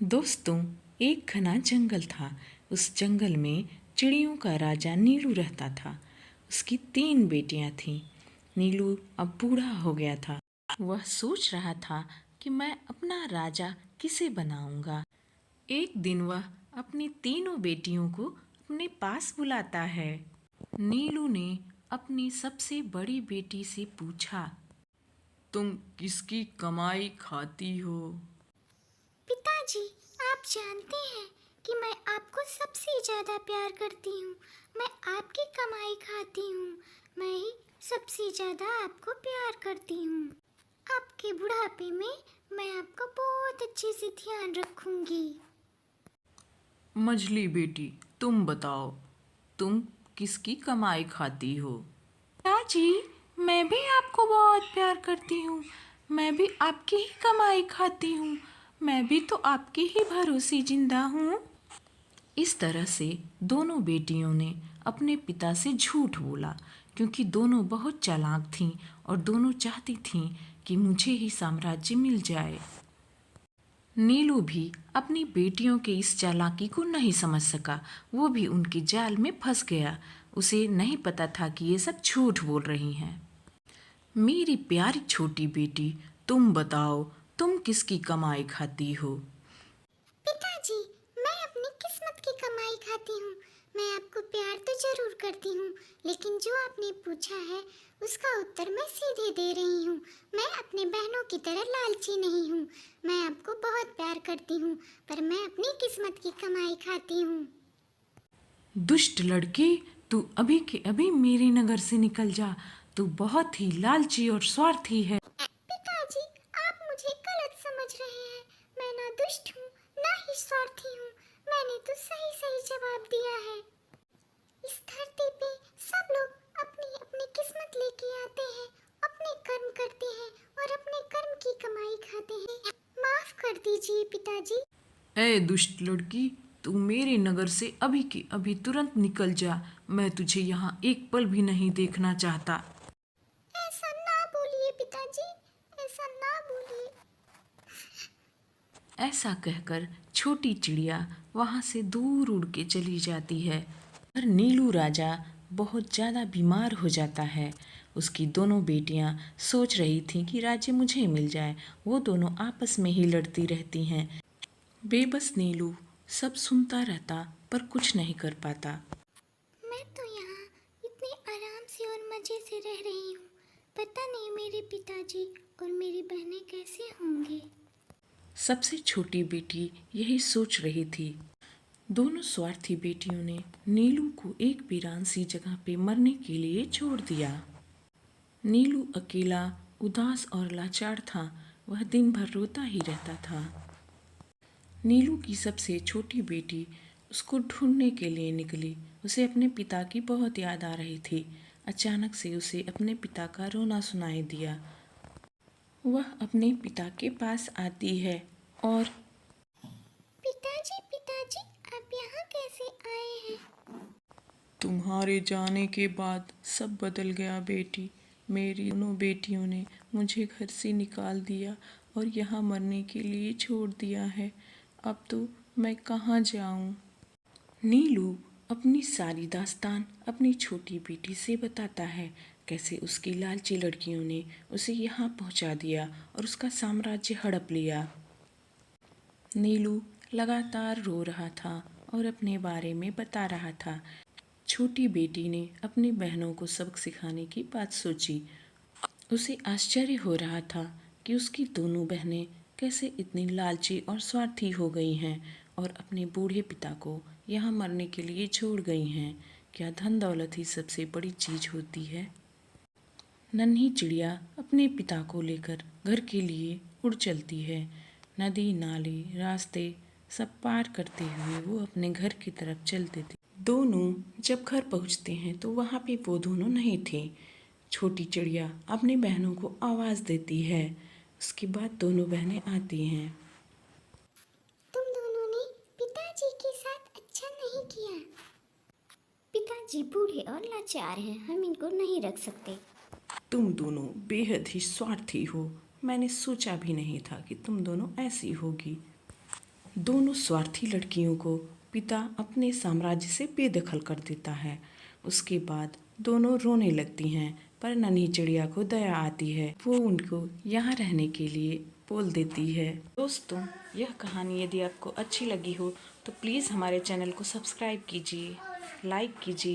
दोस्तों, एक घना जंगल था। उस जंगल में चिड़ियों का राजा नीलू रहता था। उसकी 3 बेटियां थीं। नीलू अब बूढ़ा हो गया था। वह सोच रहा था कि मैं अपना राजा किसे बनाऊंगा। एक दिन वह अपनी तीनों बेटियों को अपने पास बुलाता है। नीलू ने अपनी सबसे बड़ी बेटी से पूछा, तुम किसकी कमाई खाती हो? पिताजी, आप जानते हैं कि मैं आपको सबसे ज़्यादा प्यार करती हूँ। मैं आपकी कमाई खाती हूँ। मैं ही सबसे ज़्यादा आपको प्यार करती हूँ। आपके बुढ़ापे में मैं आपका बहुत अच्छे से ध्यान रखूँगी। मझली बेटी, तुम बताओ, तुम किसकी कमाई खाती हो? चाची, मैं भी आपको बहुत प्यार करती हूँ। मैं भी आपकी ही कमाई खाती हूँ। मैं भी तो आपके ही भरोसे जिंदा हूँ। इस तरह से दोनों बेटियों ने अपने पिता से झूठ बोला, क्योंकि दोनों बहुत चालाक थीं और दोनों चाहती थीं कि मुझे ही साम्राज्य मिल जाए। नीलू भी अपनी बेटियों के इस चालाकी को नहीं समझ सका। वो भी उनके जाल में फंस गया। उसे नहीं पता था कि ये सब झूठ बोल रही हैं। मेरी प्यारी छोटी बेटी, तुम बताओ, तुम किसकी कमाई खाती हो? पिताजी, मैं अपनी किस्मत की कमाई खाती हूँ। मैं आपको प्यार तो जरूर करती हूँ, लेकिन जो आपने पूछा है उसका उत्तर मैं सीधे दे रही हूँ। मैं अपने बहनों की तरह लालची नहीं हूँ। मैं आपको बहुत प्यार करती हूँ, पर मैं अपनी किस्मत की कमाई खाती हूँ। दुष्ट लड़की, तू अभी के अभी मेरे नगर से निकल जा। तू बहुत ही लालची और स्वार्थी है। पिताजी, आप मुझे गलत समझ रहे हैं। मैं ना दुष्ट हूँ, ना ही स्वार्थी हूँ। मैंने तो सही सही जवाब दिया है। इस धरती पे सब लोग अपनी अपनी किस्मत लेके आते हैं, अपने कर्म करते हैं और अपने कर्म की कमाई खाते हैं। माफ कर दीजिए पिताजी। ए दुष्ट लड़की, तू मेरे नगर से अभी के अभी तुरंत निकल जा। मैं तुझे यहाँ एक पल भी नहीं देखना चाहता। ऐसा ना बोलिए पिताजी, ऐसा ना बोलिए। ऐसा कहकर छोटी चिड़िया वहाँ से दूर उड़ के चली जाती है। पर नीलू राजा बहुत ज़्यादा बीमार हो जाता है। उसकी दोनों बेटियाँ सोच रही थीं कि राज्य मुझे मिल जाए। वो दोनों आपस में ही लड़ती रहती हैं। बेबस नीलू सब सुनता रहता पर कुछ नहीं कर पाता। मैं तो यहाँ इतने आराम से और मज़े से रह रही हूँ। पता नहीं मेरे पिताजी और मेरी बहनें कैसे होंगे। सबसे छोटी बेटी यही सोच रही थी। दोनों स्वार्थी बेटियों ने नीलू को एक वीरान सी जगह पे मरने के लिए छोड़ दिया। नीलू अकेला, उदास और लाचार था। वह दिन भर रोता ही रहता था। नीलू की सबसे छोटी बेटी उसको ढूंढने के लिए निकली। उसे अपने पिता की बहुत याद आ रही थी। अचानक से उसे अपने पिता का रोना सुनाई दिया। वह अपने पिता के पास आती है और पिताजी, पिताजी, आप यहाँ कैसे आए हैं? तुम्हारे जाने के बाद सब बदल गया बेटी। मेरी दोनों बेटियों ने मुझे घर से निकाल दिया और यहाँ मरने के लिए छोड़ दिया है। अब तो मैं कहाँ जाऊँ? नीलू अपनी सारी दास्तान अपनी छोटी बेटी से बताता है। कैसे उसकी लालची लड़कियों ने उसे यहाँ पहुँचा दिया और उसका साम्राज्य हड़प लिया। नीलू लगातार रो रहा था और अपने बारे में बता रहा था। छोटी बेटी ने अपनी बहनों को सबक सिखाने की बात सोची। उसे आश्चर्य हो रहा था कि उसकी दोनों बहनें कैसे इतनी लालची और स्वार्थी हो गई हैं और अपने बूढ़े पिता को यहाँ मरने के लिए छोड़ गई हैं। क्या धन दौलत ही सबसे बड़ी चीज़ होती है? नन्ही चिड़िया अपने पिता को लेकर घर के लिए उड़ चलती है। नदी, नाले, रास्ते सब पार करते हुए वो अपने घर की तरफ चलते थे। दोनों जब घर पहुंचते हैं तो वहाँ पे वो दोनों नहीं थे। छोटी चिड़िया अपनी बहनों को आवाज़ देती है। उसके बाद दोनों बहनें आती हैं। तुम दोनों ने पिताजी के साथ अच्छा नहीं किया। पिताजी बूढ़े और लाचार हैं, हम इनको नहीं रख सकते। तुम दोनों बेहद ही स्वार्थी हो। मैंने सोचा भी नहीं था कि तुम दोनों ऐसी होगी। दोनों स्वार्थी लड़कियों को पिता अपने साम्राज्य से बेदखल कर देता है। उसके बाद दोनों रोने लगती हैं, पर नन्ही चिड़िया को दया आती है। वो उनको यहाँ रहने के लिए बोल देती है। दोस्तों, यह कहानी यदि आपको अच्छी लगी हो तो प्लीज़ हमारे चैनल को सब्सक्राइब कीजिए, लाइक कीजिए।